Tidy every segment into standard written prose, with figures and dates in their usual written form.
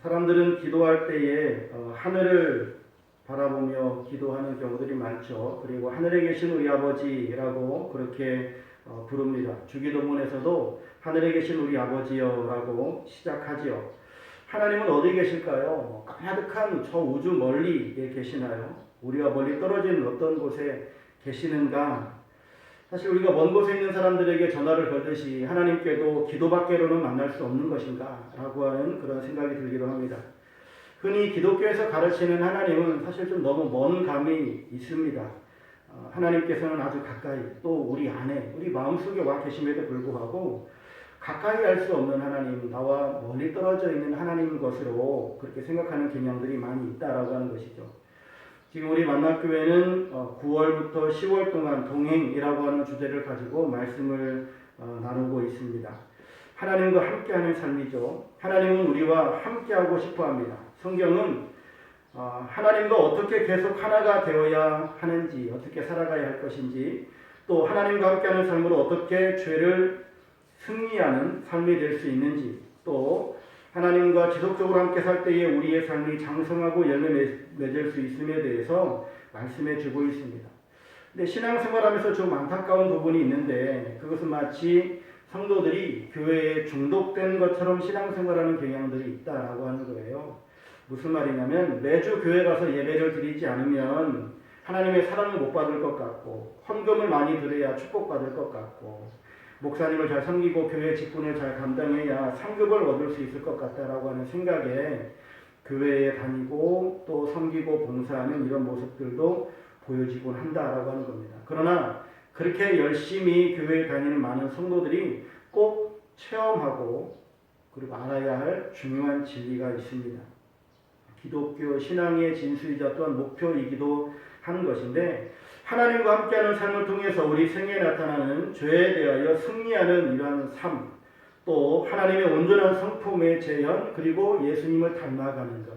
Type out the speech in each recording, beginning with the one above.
사람들은 기도할 때에 하늘을 바라보며 기도하는 경우들이 많죠. 그리고 하늘에 계신 우리 아버지라고 그렇게 부릅니다. 주기도문에서도 하늘에 계신 우리 아버지여라고 시작하지요. 하나님은 어디 계실까요? 가득한 저 우주 멀리에 계시나요? 우리와 멀리 떨어진 어떤 곳에 계시는가? 사실 우리가 먼 곳에 있는 사람들에게 전화를 걸듯이 하나님께도 기도밖에로는 만날 수 없는 것인가? 라고 하는 그런 생각이 들기도 합니다. 흔히 기독교에서 가르치는 하나님은 사실 좀 너무 먼 감이 있습니다. 하나님께서는 아주 가까이 또 우리 안에 우리 마음속에 와 계심에도 불구하고 가까이 할 수 없는 하나님, 나와 멀리 떨어져 있는 하나님 것으로 그렇게 생각하는 경향들이 많이 있다라고 하는 것이죠. 지금 우리 만납교회는 9월부터 10월 동안 동행이라고 하는 주제를 가지고 말씀을 나누고 있습니다. 하나님과 함께하는 삶이죠. 하나님은 우리와 함께하고 싶어합니다. 성경은 하나님과 어떻게 계속 하나가 되어야 하는지, 어떻게 살아가야 할 것인지, 또 하나님과 함께하는 삶으로 어떻게 죄를 승리하는 삶이 될 수 있는지, 또 하나님과 지속적으로 함께 살 때에 우리의 삶이 장성하고 열매 맺을 수 있음에 대해서 말씀해 주고 있습니다. 근데 신앙생활하면서 좀 안타까운 부분이 있는데 그것은 마치 성도들이 교회에 중독된 것처럼 신앙생활하는 경향들이 있다라고 하는 거예요. 무슨 말이냐면 매주 교회 가서 예배를 드리지 않으면 하나님의 사랑을 못 받을 것 같고, 헌금을 많이 드려야 축복받을 것 같고, 목사님을 잘 섬기고 교회 직분을 잘 감당해야 상급을 얻을 수 있을 것 같다라고 하는 생각에 교회에 다니고 또 섬기고 봉사하는 이런 모습들도 보여지곤 한다라고 하는 겁니다. 그러나 그렇게 열심히 교회에 다니는 많은 성도들이 꼭 체험하고 그리고 알아야 할 중요한 진리가 있습니다. 기독교 신앙의 진수이자 또한 목표이기도 한 것인데, 하나님과 함께하는 삶을 통해서 우리 생애에 나타나는 죄에 대하여 승리하는 이러한 삶, 또 하나님의 온전한 성품의 재현, 그리고 예수님을 닮아가는 것,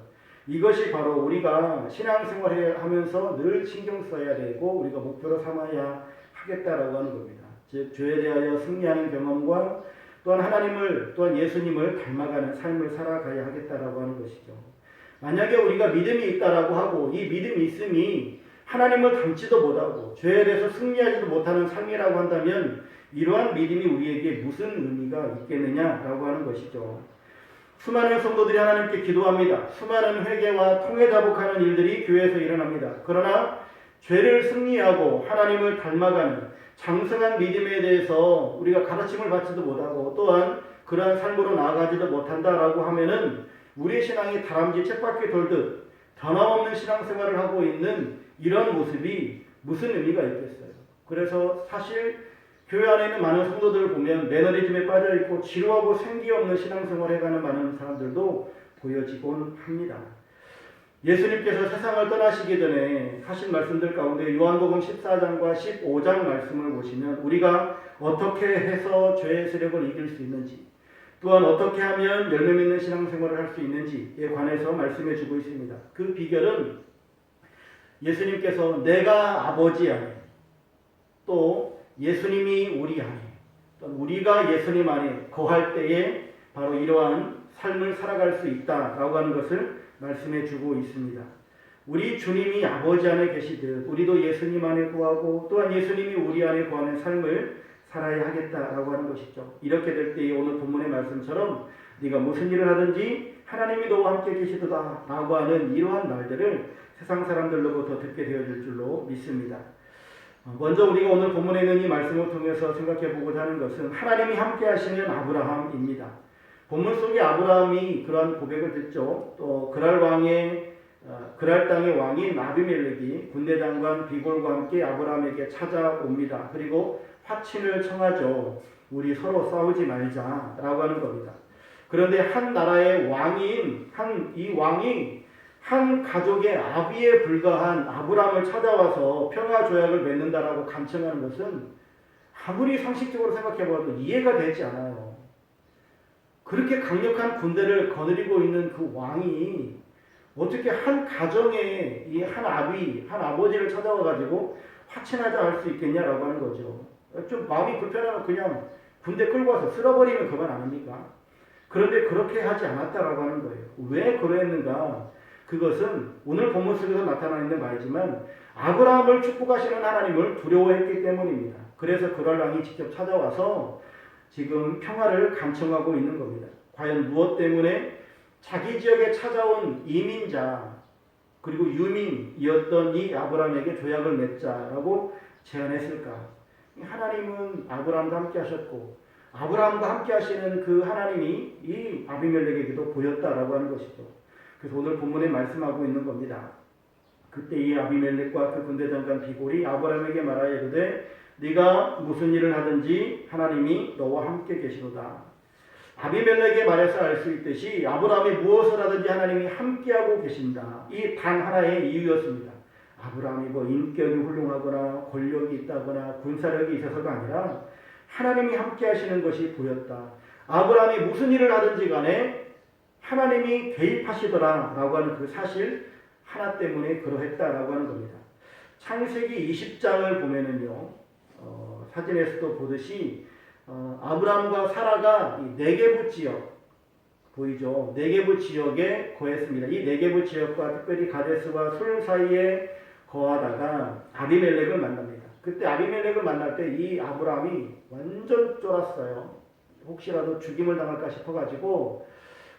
이것이 바로 우리가 신앙생활을 하면서 늘 신경 써야 되고 우리가 목표로 삼아야 하겠다라고 하는 겁니다. 즉 죄에 대하여 승리하는 경험과 또한 하나님을, 또한 예수님을 닮아가는 삶을 살아가야 하겠다라고 하는 것이죠. 만약에 우리가 믿음이 있다라고 하고 이 믿음이 있음이 하나님을 닮지도 못하고 죄에 대해서 승리하지도 못하는 삶이라고 한다면 이러한 믿음이 우리에게 무슨 의미가 있겠느냐라고 하는 것이죠. 수많은 성도들이 하나님께 기도합니다. 수많은 회개와 통회 자복하는 일들이 교회에서 일어납니다. 그러나 죄를 승리하고 하나님을 닮아가는 장성한 믿음에 대해서 우리가 가르침을 받지도 못하고 또한 그러한 삶으로 나아가지도 못한다라고 하면은 우리의 신앙이 다람쥐 쳇바퀴 돌듯 변함없는 신앙생활을 하고 있는 이런 모습이 무슨 의미가 있겠어요. 그래서 사실 교회 안에 있는 많은 성도들을 보면 매너리즘에 빠져있고 지루하고 생기 없는 신앙생활을 해가는 많은 사람들도 보여지곤 합니다. 예수님께서 세상을 떠나시기 전에 하신 말씀들 가운데 요한복음 14장과 15장 말씀을 보시면 우리가 어떻게 해서 죄의 세력을 이길 수 있는지, 또한 어떻게 하면 열매 맺는 신앙생활을 할 수 있는지에 관해서 말씀해 주고 있습니다. 그 비결은 예수님께서 내가 아버지 안에, 또 예수님이 우리 안에, 또 우리가 예수님 안에 거할 때에 바로 이러한 삶을 살아갈 수 있다라고 하는 것을 말씀해 주고 있습니다. 우리 주님이 아버지 안에 계시듯 우리도 예수님 안에 거하고 또한 예수님이 우리 안에 거하는 삶을 살아야 하겠다라고 하는 것이죠. 이렇게 될 때에 오늘 본문의 말씀처럼 네가 무슨 일을 하든지 하나님이 너와 함께 계시도다 라고 하는 이러한 말들을 세상 사람들로부터 듣게 되어질 줄로 믿습니다. 먼저 우리가 오늘 본문에 있는 이 말씀을 통해서 생각해 보고자 하는 것은 하나님이 함께 하시는 아브라함입니다. 본문 속에 아브라함이 그러한 고백을 듣죠. 또 그랄 땅의 왕인 아비멜렉이 군대장관 비골과 함께 아브라함에게 찾아옵니다. 그리고 화친을 청하죠. 우리 서로 싸우지 말자라고 하는 겁니다. 그런데 한 나라의 왕인 이 왕이 한 가족의 아비에 불과한 아브라함을 찾아와서 평화 조약을 맺는다라고 간청하는 것은 아무리 상식적으로 생각해봐도 이해가 되지 않아요. 그렇게 강력한 군대를 거느리고 있는 그 왕이 어떻게 한 가정의 이 한 아버지를 찾아와 가지고 화친하자 할 수 있겠냐라고 하는 거죠. 좀 마음이 불편하면 그냥 군대 끌고 와서 쓸어버리면 그만 아닙니까? 그런데 그렇게 하지 않았다라고 하는 거예요. 왜 그러했는가? 그것은 오늘 본문 속에서 나타나 있는 말이지만 아브라함을 축복하시는 하나님을 두려워했기 때문입니다. 그래서 그럴 왕이 직접 찾아와서 지금 평화를 간청하고 있는 겁니다. 과연 무엇 때문에 자기 지역에 찾아온 이민자 그리고 유민이었던 이 아브라함에게 조약을 맺자라고 제안했을까? 하나님은 아브라함과 함께 하셨고 아브라함과 함께 하시는 그 하나님이 이 아비멜렉에게도 보였다라고 하는 것이죠. 그래서 오늘 본문에 말씀하고 있는 겁니다. 그때 이 아비멜렉과 그 군대장관 비골이 아브라함에게 말하여 이르되 네가 무슨 일을 하든지 하나님이 너와 함께 계시도다. 아비멜렉의 말에서 알 수 있듯이 아브라함이 무엇을 하든지 하나님이 함께하고 계신다. 이 단 하나의 이유였습니다. 아브라함이 뭐 인격이 훌륭하거나 권력이 있다거나 군사력이 있어서가 아니라 하나님이 함께 하시는 것이 보였다. 아브라함이 무슨 일을 하든지 간에 하나님이 개입하시더라라고 하는 그 사실 하나 때문에 그러했다라고 하는 겁니다. 창세기 20장을 보면은요, 사진에서도 보듯이 아브라함과 사라가 이 네게부 지역 보이죠? 네게부 지역에 거했습니다. 이 네게부 지역과 특별히 가데스와 술 사이에 거하다가 아비멜렉을 만납니다. 그때 아비멜렉을 만날 때 이 아브라함이 완전 쫄았어요. 혹시라도 죽임을 당할까 싶어가지고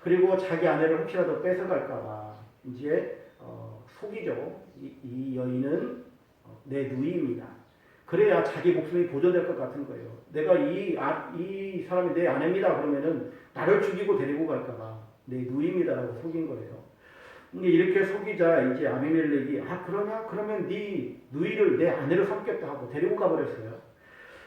그리고 자기 아내를 혹시라도 뺏어갈까봐 이제 속이죠. 이 여인은 내 누이입니다. 그래야 자기 목숨이 보존될 것 같은 거예요. 내가 이 사람이 내 아내입니다. 그러면은 나를 죽이고 데리고 갈까봐 내 누이입니다라고 속인 거예요. 이렇게 속이자 이제 아비멜렉이 그러면 네 누이를 내 아내로 삼겠다 하고 데리고 가버렸어요.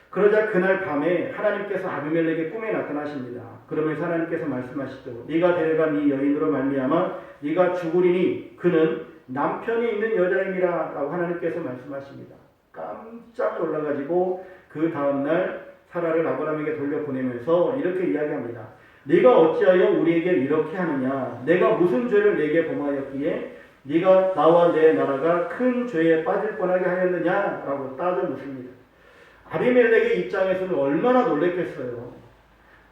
그러자 그날 밤에 하나님께서 아비멜렉의 꿈에 나타나십니다. 그러면서 하나님께서 말씀하시죠. 네가 데려간 이 여인으로 말미암아 네가 죽으리니 그는 남편이 있는 여자임이라 라고 하나님께서 말씀하십니다. 깜짝 놀라가지고 그 다음날 사라를 아브라함에게 돌려보내면서 이렇게 이야기합니다. 네가 어찌하여 우리에게 이렇게 하느냐? 내가 무슨 죄를 네게 범하였기에 네가 나와 내 나라가 큰 죄에 빠질 뻔하게 하였느냐? 라고 따져 묻습니다. 아비멜렉의 입장에서는 얼마나 놀랬겠어요.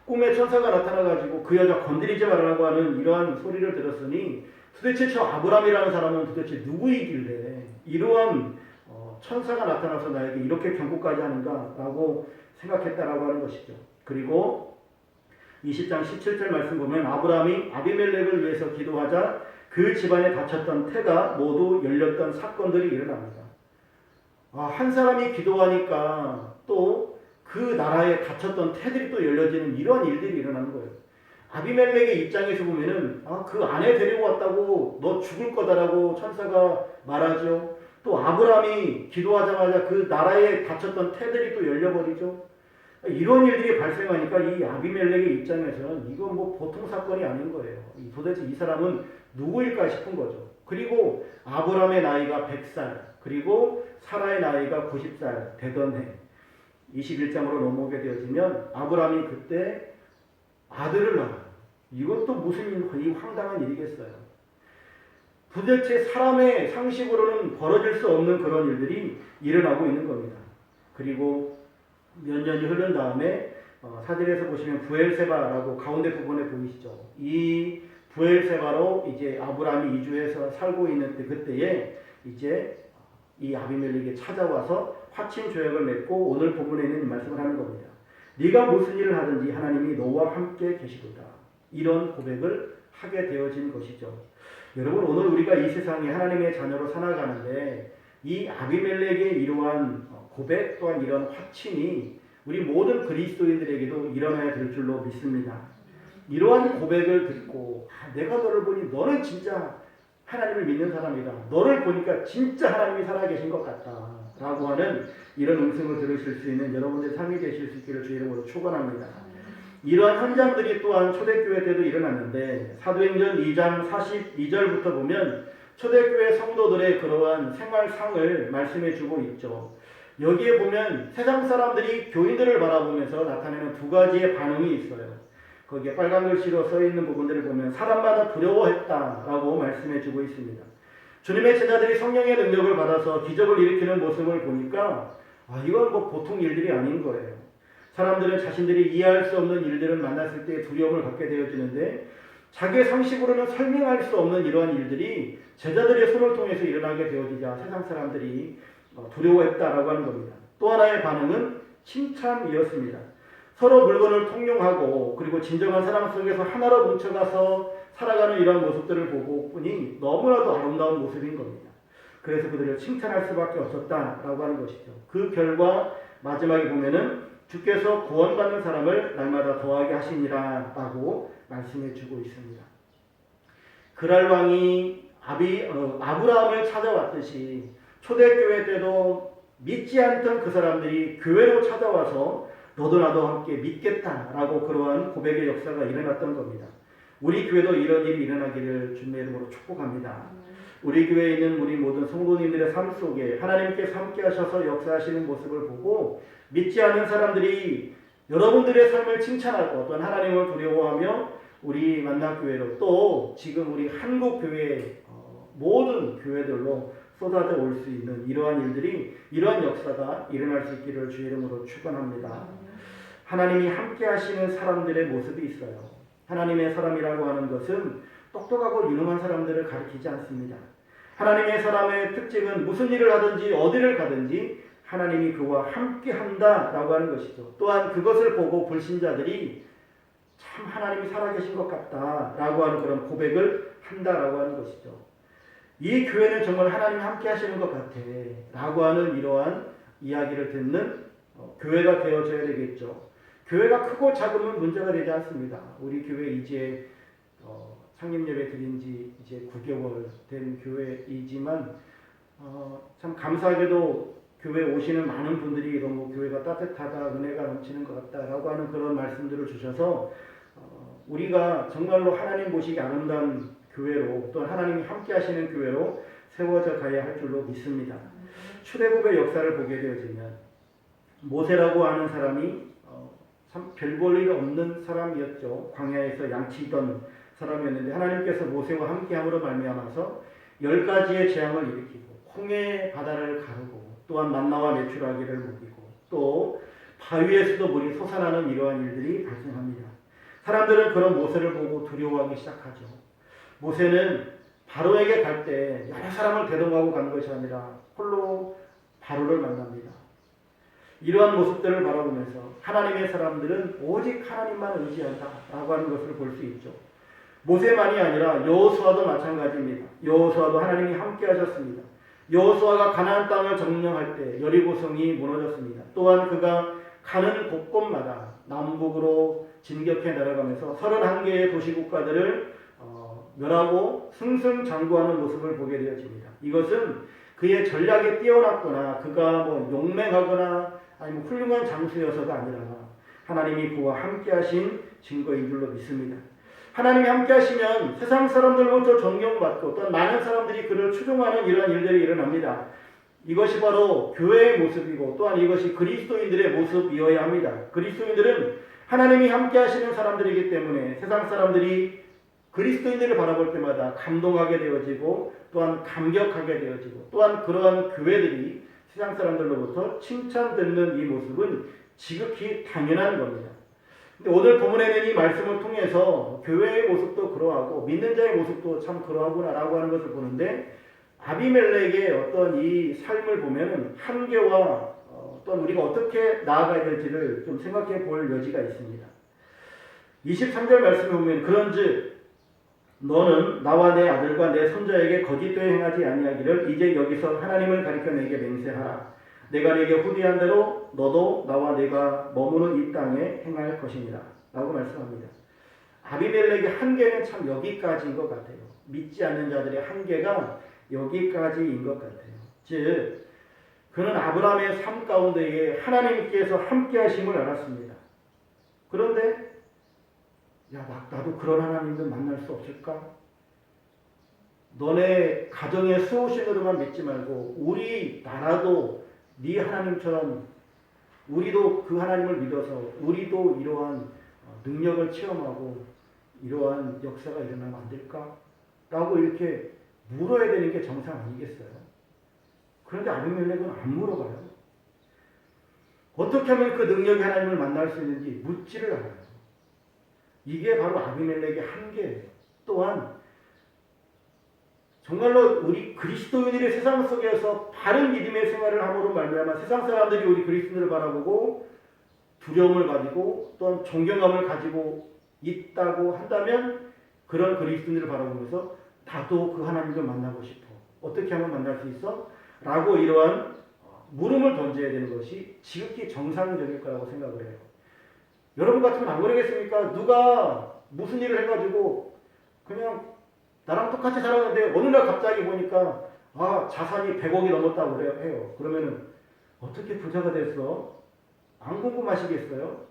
꿈에 천사가 나타나가지고 그 여자 건드리지 말라고 하는 이러한 소리를 들었으니 도대체 저 아브라함이라는 사람은 도대체 누구이길래 이러한 천사가 나타나서 나에게 이렇게 경고까지 하는가라고 생각했다라고 하는 것이죠. 그리고 20장 17절 말씀 보면 아브라함이 아비멜렉을 위해서 기도하자 그 집안에 닫혔던 태가 모두 열렸던 사건들이 일어납니다. 한 사람이 기도하니까 또 그 나라에 닫혔던 태들이 또 열려지는 이러한 일들이 일어나는 거예요. 아비멜렉의 입장에서 보면은 그 아내 데리고 왔다고 너 죽을 거다라고 천사가 말하죠. 또 아브라함이 기도하자마자 그 나라에 닫혔던 태들이 또 열려버리죠. 이런 일들이 발생하니까 이 아비멜렉의 입장에서는 이건 뭐 보통 사건이 아닌 거예요. 도대체 이 사람은 누구일까 싶은 거죠. 그리고 아브라함의 나이가 100살, 그리고 사라의 나이가 90살 되던 해 21장으로 넘어오게 되어지면 아브라함이 그때 아들을 낳아요. 이것도 무슨 이 황당한 일이겠어요. 도대체 사람의 상식으로는 벌어질 수 없는 그런 일들이 일어나고 있는 겁니다. 그리고 몇 년이 흐른 다음에 사진에서 보시면 부엘세바라고 가운데 부분에 보이시죠. 이 부엘세바로 이제 아브라함이 이주해서 살고 있는 그때에 이제 이 아비멜렉이 찾아와서 화친 조약을 맺고 오늘 본문에 있는 말씀을 하는 겁니다. 네가 무슨 일을 하든지 하나님이 너와 함께 계시도다. 이런 고백을 하게 되어진 것이죠. 여러분 오늘 우리가 이 세상에 하나님의 자녀로 살아가는데 이 아비멜렉의 이러한 고백 또한 이런 화친이 우리 모든 그리스도인들에게도 일어나야 될 줄로 믿습니다. 이러한 고백을 듣고 내가 너를 보니 너는 진짜 하나님을 믿는 사람이다. 너를 보니까 진짜 하나님이 살아계신 것 같다. 라고 하는 이런 음성을 들으실 수 있는 여러분들의 삶이 되실 수 있기를 주의 이름으로 축원합니다. 이러한 현장들이 또한 초대교회 때도 일어났는데 사도행전 2장 42절부터 보면 초대교회 성도들의 그러한 생활상을 말씀해 주고 있죠. 여기에 보면 세상 사람들이 교인들을 바라보면서 나타내는 두 가지의 반응이 있어요. 거기에 빨간 글씨로 써 있는 부분들을 보면 사람마다 두려워했다라고 말씀해 주고 있습니다. 주님의 제자들이 성령의 능력을 받아서 기적을 일으키는 모습을 보니까 이건 뭐 보통 일들이 아닌 거예요. 사람들은 자신들이 이해할 수 없는 일들을 만났을 때 두려움을 갖게 되어지는데 자기의 상식으로는 설명할 수 없는 이러한 일들이 제자들의 손을 통해서 일어나게 되어지자 세상 사람들이 두려워했다라고 하는 겁니다. 또 하나의 반응은 칭찬이었습니다. 서로 물건을 통용하고 그리고 진정한 사랑 속에서 하나로 뭉쳐가서 살아가는 이러한 모습들을 보고 보니 너무나도 아름다운 모습인 겁니다. 그래서 그들을 칭찬할 수밖에 없었다라고 하는 것이죠. 그 결과 마지막에 보면은 주께서 구원받는 사람을 날마다 더하게 하시니라 라고 말씀해 주고 있습니다. 그랄 왕이 아브라함을 찾아왔듯이 초대교회 때도 믿지 않던 그 사람들이 교회로 찾아와서 너도 나도 함께 믿겠다라고 그러한 고백의 역사가 일어났던 겁니다. 우리 교회도 이런 일이 일어나기를 주님의 이름으로 축복합니다. 우리 교회에 있는 우리 모든 성도님들의 삶 속에 하나님께서 함께 하셔서 역사하시는 모습을 보고 믿지 않는 사람들이 여러분들의 삶을 칭찬하고 또한 하나님을 두려워하며 우리 만남교회로 또 지금 우리 한국교회 모든 교회들로 쏟아져 올 수 있는 이러한 일들이 이러한 역사가 일어날 수 있기를 주의 이름으로 축원합니다. 하나님이 함께 하시는 사람들의 모습이 있어요. 하나님의 사람이라고 하는 것은 똑똑하고 유능한 사람들을 가리키지 않습니다. 하나님의 사람의 특징은 무슨 일을 하든지 어디를 가든지 하나님이 그와 함께 한다라고 하는 것이죠. 또한 그것을 보고 불신자들이 참 하나님이 살아계신 것 같다라고 하는 그런 고백을 한다라고 하는 것이죠. 이 교회는 정말 하나님이 함께 하시는 것 같아 라고 하는 이러한 이야기를 듣는 교회가 되어져야 되겠죠. 교회가 크고 작으면 문제가 되지 않습니다. 우리 교회 이제 창립예배 드린 지 이제 9개월 된 교회이지만 참 감사하게도 교회 오시는 많은 분들이 너무 교회가 따뜻하다, 은혜가 넘치는 것 같다라고 하는 그런 말씀들을 주셔서 우리가 정말로 하나님 보시기 아름다운 교회로 또 하나님이 함께 하시는 교회로 세워져 가야 할 줄로 믿습니다. 출애굽의 역사를 보게 되어지면 모세라고 하는 사람이 참 별 볼 일 없는 사람이었죠. 광야에서 양치던 사람이었는데 하나님께서 모세와 함께함으로 말미암아서 10가지의 재앙을 일으키고 홍해 바다를 가르고 또한 만나와 메추라기를 먹이고 또 바위에서도 물이 솟아나는 이러한 일들이 발생합니다. 사람들은 그런 모세를 보고 두려워하기 시작하죠. 모세는 바로에게 갈 때 여러 사람을 대동하고 간 것이 아니라 홀로 바로를 만납니다. 이러한 모습들을 바라보면서 하나님의 사람들은 오직 하나님만 의지한다라고 하는 것을 볼 수 있죠. 모세만이 아니라 여호수아도 마찬가지입니다. 여호수아도 하나님이 함께 하셨습니다. 여호수아가 가나안 땅을 점령할 때 여리고성이 무너졌습니다. 또한 그가 가는 곳곳마다 남북으로 진격해 내려가면서 31개의 도시국가들을 멸하고 승승장구하는 모습을 보게 되어집니다. 이것은 그의 전략이 뛰어났거나 그가 용맹하거나 아니면 훌륭한 장수여서가 아니라 하나님이 그와 함께 하신 증거인 줄로 믿습니다. 하나님이 함께 하시면 세상 사람들로부터 존경받고 또 많은 사람들이 그를 추종하는 이러한 일들이 일어납니다. 이것이 바로 교회의 모습이고 또한 이것이 그리스도인들의 모습이어야 합니다. 그리스도인들은 하나님이 함께 하시는 사람들이기 때문에 세상 사람들이 그리스도인들을 바라볼 때마다 감동하게 되어지고 또한 감격하게 되어지고 또한 그러한 교회들이 세상 사람들로부터 칭찬받는 이 모습은 지극히 당연한 겁니다. 근데 오늘 본문에는 이 말씀을 통해서 교회의 모습도 그러하고 믿는 자의 모습도 참 그러하구나라고 하는 것을 보는데 아비멜렉의 어떤 이 삶을 보면 한계와 또한 우리가 어떻게 나아가야 될지를 좀 생각해 볼 여지가 있습니다. 23절 말씀에 보면 그런즉 너는 나와 내 아들과 내 손자에게 거짓되이 행하지 아니하기를 이제 여기서 하나님을 가리켜 내게 맹세하라. 내가 내게 후대한 대로 너도 나와 내가 머무는 이 땅에 행할 것이니라 라고 말씀합니다. 아비멜렉의 한계는 참 여기까지인 것 같아요. 믿지 않는 자들의 한계가 여기까지인 것 같아요. 즉 그는 아브라함의 삶 가운데에 하나님께서 함께 하심을 알았습니다. 그런데 나도 그런 하나님을 만날 수 없을까? 너네 가정의 수호신으로만 믿지 말고 우리 나라도 네 하나님처럼 우리도 그 하나님을 믿어서 우리도 이러한 능력을 체험하고 이러한 역사가 일어나면 안 될까? 라고 이렇게 물어야 되는 게 정상 아니겠어요? 그런데 아비멜렉은 안 물어봐요. 어떻게 하면 그 능력이 하나님을 만날 수 있는지 묻지를 않아요. 이게 바로 아비멜렉의 한계예요. 또한 정말로 우리 그리스도인들의 세상 속에서 바른 믿음의 생활을 함으로 말미암아 세상 사람들이 우리 그리스도인을 바라보고 두려움을 가지고 또한 존경감을 가지고 있다고 한다면 그런 그리스도인들을 바라보면서 나도 그 하나님을 만나고 싶어. 어떻게 하면 만날 수 있어? 라고 이러한 물음을 던져야 되는 것이 지극히 정상적일 거라고 생각을 해요. 여러분 같으면 안 그러겠습니까? 누가 무슨 일을 해가지고 그냥 나랑 똑같이 살았는데 어느 날 갑자기 보니까 자산이 100억이 넘었다고 해요. 그러면은 어떻게 부자가 됐어? 안 궁금하시겠어요?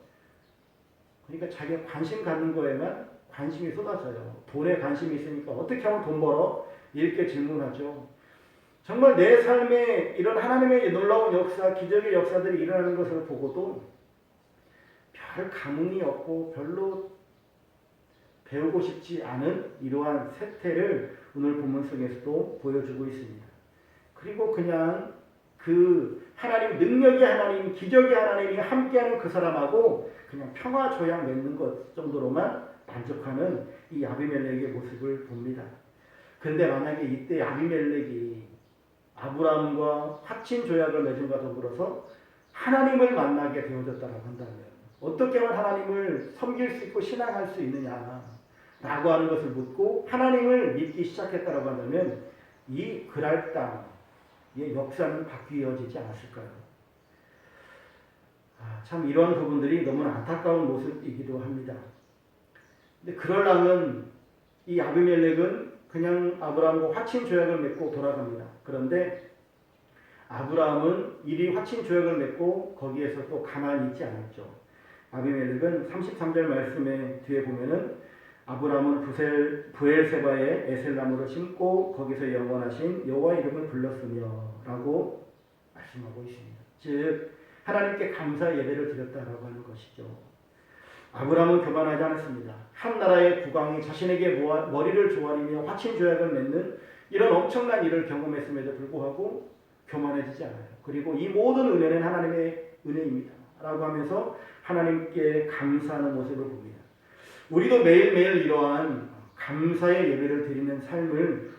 그러니까 자기가 관심 갖는 거에만 관심이 쏟아져요. 돈에 관심이 있으니까 어떻게 하면 돈 벌어? 이렇게 질문하죠. 정말 내 삶에 이런 하나님의 놀라운 역사, 기적의 역사들이 일어나는 것을 보고도 별 감흥이 없고 별로 배우고 싶지 않은 이러한 세태를 오늘 본문 속에서도 보여주고 있습니다. 그리고 그냥 그 하나님, 능력의 하나님, 기적의 하나님이 함께하는 그 사람하고 그냥 평화 조약 맺는 것 정도로만 만족하는 이 아비멜렉의 모습을 봅니다. 근데 만약에 이때 아비멜렉이 아브라함과 화친 조약을 맺음과 더불어서 하나님을 만나게 되어졌다고 한다면 어떻게 하면 하나님을 섬길 수 있고 신앙할 수 있느냐 라고 하는 것을 묻고 하나님을 믿기 시작했다고 한다면 이 그랄 땅의 역사는 바뀌어지지 않았을까요? 참 이러한 부분들이 너무나 안타까운 모습이기도 합니다. 근데 그럴라면 이 아비멜렉은 그냥 아브라함과 화친 조약을 맺고 돌아갑니다. 그런데 아브라함은 이리 화친 조약을 맺고 거기에서 또 가만히 있지 않았죠. 아비멜렉은 33절 말씀에 뒤에 보면은 아브라함은 부엘세바에 에셀나무를 심고 거기서 영원하신 여호와 이름을 불렀으며 라고 말씀하고 있습니다. 즉 하나님께 감사 예배를 드렸다라고 하는 것이죠. 아브라함은 교만하지 않았습니다. 한 나라의 국왕이 자신에게 머리를 조아리며 화친 조약을 맺는 이런 엄청난 일을 경험했음에도 불구하고 교만해지지 않아요. 그리고 이 모든 은혜는 하나님의 은혜입니다. 라고 하면서 하나님께 감사하는 모습을 봅니다. 우리도 매일매일 이러한 감사의 예배를 드리는 삶을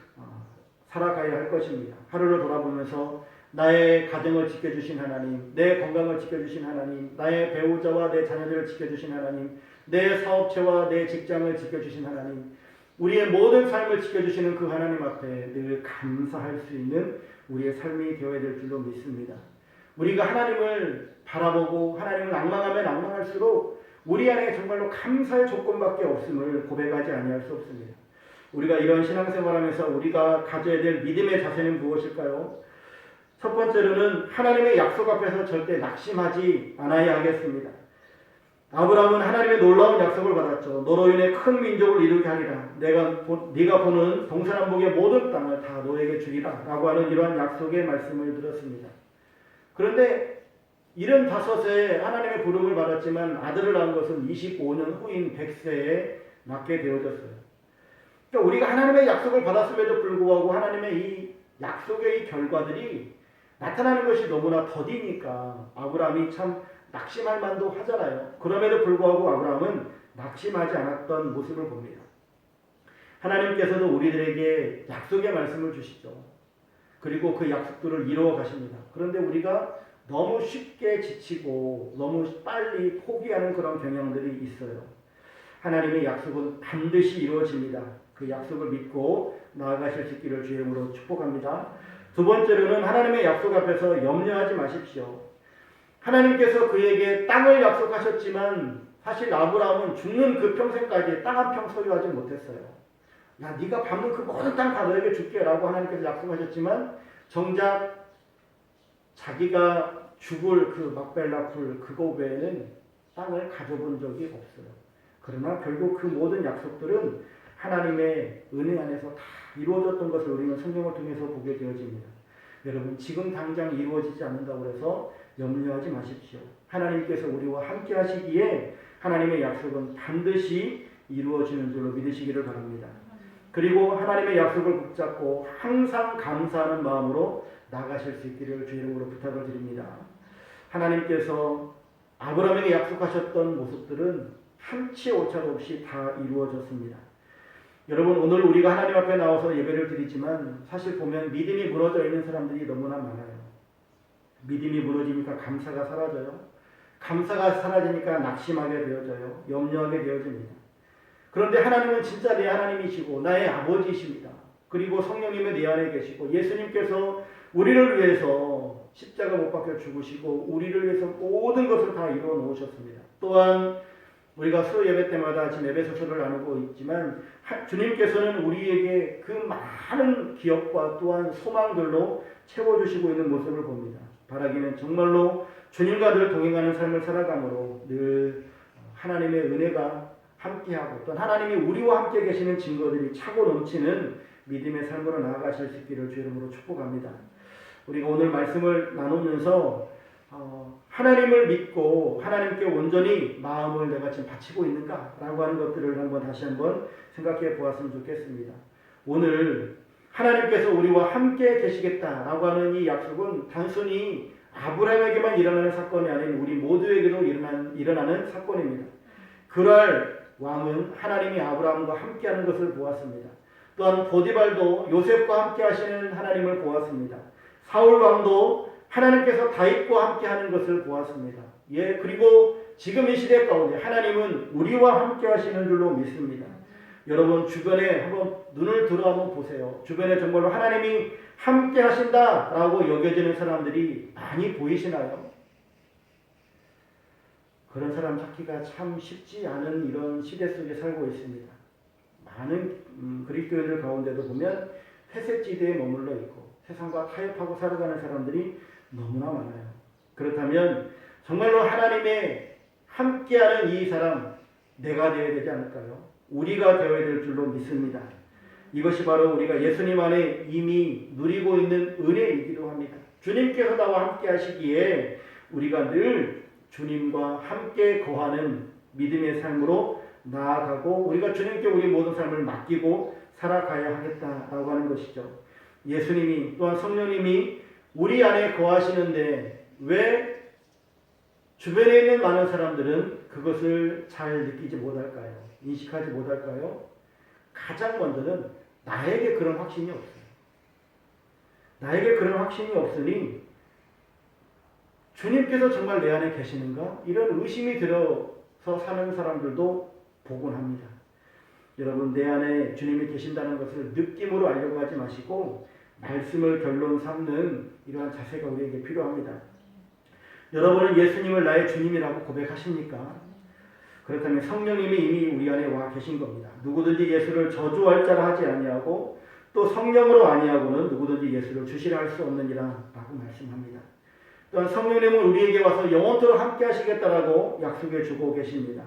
살아가야 할 것입니다. 하루를 돌아보면서 나의 가정을 지켜주신 하나님, 내 건강을 지켜주신 하나님, 나의 배우자와 내 자녀들을 지켜주신 하나님, 내 사업체와 내 직장을 지켜주신 하나님, 우리의 모든 삶을 지켜주시는 그 하나님 앞에 늘 감사할 수 있는 우리의 삶이 되어야 될 줄로 믿습니다. 우리가 하나님을 바라보고 하나님을 낭망하면 낭망할수록 우리 안에 정말로 감사의 조건밖에 없음을 고백하지 아니할 수 없습니다. 우리가 이런 신앙생활하면서 우리가 가져야 될 믿음의 자세는 무엇일까요? 첫 번째로는 하나님의 약속 앞에서 절대 낙심하지 않아야 하겠습니다. 아브라함은 하나님의 놀라운 약속을 받았죠. 너로 인해 큰 민족을 이루게 하리라. 네가 보는 동서남북의 모든 땅을 다 너에게 주리라. 라고 하는 이러한 약속의 말씀을 들었습니다. 그런데 75세 하나님의 부름을 받았지만 아들을 낳은 것은 25년 후인 100세에 낳게 되어졌어요. 그러니까 우리가 하나님의 약속을 받았음에도 불구하고 하나님의 이 약속의 이 결과들이 나타나는 것이 너무나 더디니까 아브라함이 참 낙심할 만도 하잖아요. 그럼에도 불구하고 아브라함은 낙심하지 않았던 모습을 봅니다. 하나님께서도 우리들에게 약속의 말씀을 주시죠. 그리고 그 약속들을 이루어 가십니다. 그런데 우리가 너무 쉽게 지치고 너무 빨리 포기하는 그런 경향들이 있어요. 하나님의 약속은 반드시 이루어집니다. 그 약속을 믿고 나아가실 수 있기를 주의 이름으로 축복합니다. 두 번째로는 하나님의 약속 앞에서 염려하지 마십시오. 하나님께서 그에게 땅을 약속하셨지만 사실 아브라함은 죽는 그 평생까지 땅 한 평 소유하지 못했어요. 야, 네가 밟는 그 모든 땅 다 너에게 줄게 라고 하나님께서 약속하셨지만 정작 자기가 죽을 그 막벨라 풀 그거 외에는 땅을 가져본 적이 없어요. 그러나 결국 그 모든 약속들은 하나님의 은혜 안에서 다 이루어졌던 것을 우리는 성경을 통해서 보게 되어집니다. 여러분 지금 당장 이루어지지 않는다고 해서 염려하지 마십시오. 하나님께서 우리와 함께 하시기에 하나님의 약속은 반드시 이루어지는 줄로 믿으시기를 바랍니다. 그리고 하나님의 약속을 붙잡고 항상 감사하는 마음으로 나가실 수 있기를 주의 이름으로 부탁을 드립니다. 하나님께서 아브라함에게 약속하셨던 모습들은 한치 오차도 없이 다 이루어졌습니다. 여러분, 오늘 우리가 하나님 앞에 나와서 예배를 드리지만 사실 보면 믿음이 무너져 있는 사람들이 너무나 많아요. 믿음이 무너지니까 감사가 사라져요. 감사가 사라지니까 낙심하게 되어져요. 염려하게 되어집니다. 그런데 하나님은 진짜 내 하나님이시고 나의 아버지이십니다. 그리고 성령님은 내 안에 계시고 예수님께서 우리를 위해서 십자가 못 박혀 죽으시고 우리를 위해서 모든 것을 다 이루어 놓으셨습니다. 또한 우리가 수요 예배 때마다 지금 에베소서를 나누고 있지만 주님께서는 우리에게 그 많은 기업과 또한 소망들로 채워주시고 있는 모습을 봅니다. 바라기는 정말로 주님과 늘 동행하는 삶을 살아감으로 늘 하나님의 은혜가 함께하고 또 하나님이 우리와 함께 계시는 증거들이 차고 넘치는 믿음의 삶으로 나아가실 수 있기를 주 이름으로 축복합니다. 우리가 오늘 말씀을 나누면서 하나님을 믿고 하나님께 온전히 마음을 내가 지금 바치고 있는가라고 하는 것들을 다시 한번 생각해 보았으면 좋겠습니다. 오늘 하나님께서 우리와 함께 계시겠다라고 하는 이 약속은 단순히 아브라함에게만 일어나는 사건이 아닌 우리 모두에게도 일어나는 사건입니다. 그랄 왕은 하나님이 아브라함과 함께하는 것을 보았습니다. 또한 보디발도 요셉과 함께하시는 하나님을 보았습니다. 사울 왕도 하나님께서 다윗과 함께하는 것을 보았습니다. 그리고 지금 이 시대 가운데 하나님은 우리와 함께하시는 줄로 믿습니다. 여러분 주변에 한번 눈을 들어 한번 보세요. 주변에 정말로 하나님이 함께하신다라고 여겨지는 사람들이 많이 보이시나요? 그런 사람 찾기가 참 쉽지 않은 이런 시대 속에 살고 있습니다. 많은 그리스도인들 가운데도 보면 회색지대에 머물러 있고 세상과 타협하고 살아가는 사람들이 너무나 많아요. 그렇다면 정말로 하나님의 함께하는 이 사람 내가 되어야 되지 않을까요? 우리가 되어야 될 줄로 믿습니다. 이것이 바로 우리가 예수님 안에 이미 누리고 있는 은혜이기도 합니다. 주님께서 나와 함께 하시기에 우리가 늘 주님과 함께 거하는 믿음의 삶으로 나아가고 우리가 주님께 우리 모든 삶을 맡기고 살아가야 하겠다라고 하는 것이죠. 예수님이 또한 성령님이 우리 안에 거하시는데 왜 주변에 있는 많은 사람들은 그것을 잘 느끼지 못할까요? 인식하지 못할까요? 가장 먼저는 나에게 그런 확신이 없어요. 나에게 그런 확신이 없으니 주님께서 정말 내 안에 계시는가? 이런 의심이 들어서 사는 사람들도 보곤 합니다. 여러분 내 안에 주님이 계신다는 것을 느낌으로 알려고 하지 마시고 말씀을 결론 삼는 이러한 자세가 우리에게 필요합니다. 여러분은 예수님을 나의 주님이라고 고백하십니까? 그렇다면 성령님이 이미 우리 안에 와 계신 겁니다. 누구든지 예수를 저주할 자라 하지 아니하고 또 성령으로 아니하고는 누구든지 예수를 주시라 할 수 없느니라 라고 말씀합니다. 또한 성령님은 우리에게 와서 영원토록 함께 하시겠다라고 약속해 주고 계십니다.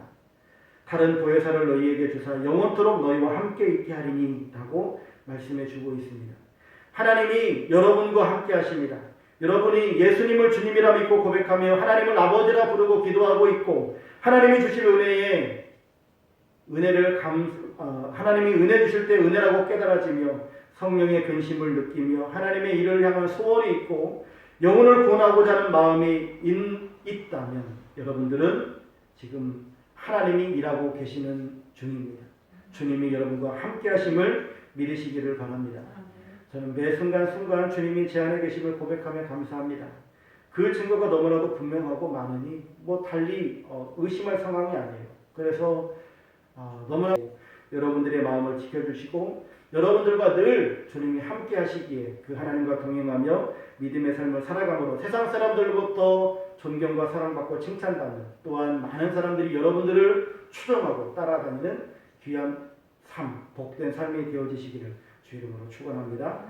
다른 보혜사를 너희에게 주사 영원토록 너희와 함께 있게 하리니 라고 말씀해 주고 있습니다. 하나님이 여러분과 함께 하십니다. 여러분이 예수님을 주님이라 믿고 고백하며 하나님을 아버지라 부르고 기도하고 있고 하나님이 주실 은혜를 하나님이 은혜 주실 때 은혜라고 깨달아지며 성령의 근심을 느끼며 하나님의 일을 향한 소원이 있고 영혼을 구원하고자 하는 마음이 있다면 여러분들은 지금 하나님이 일하고 계시는 중입니다. 주님이 여러분과 함께 하심을 믿으시기를 바랍니다. 저는 매 순간순간 주님이 제 안에 계심을 고백하며 감사합니다. 그 증거가 너무나도 분명하고 많으니 달리 의심할 상황이 아니에요. 그래서 너무나 여러분들의 마음을 지켜주시고 여러분들과 늘 주님이 함께 하시기에 그 하나님과 동행하며 믿음의 삶을 살아감으로 세상 사람들로부터 존경과 사랑받고 칭찬받는 또한 많은 사람들이 여러분들을 추종하고 따라다니는 귀한 삶, 복된 삶이 되어지시기를 주 이름으로 축원합니다.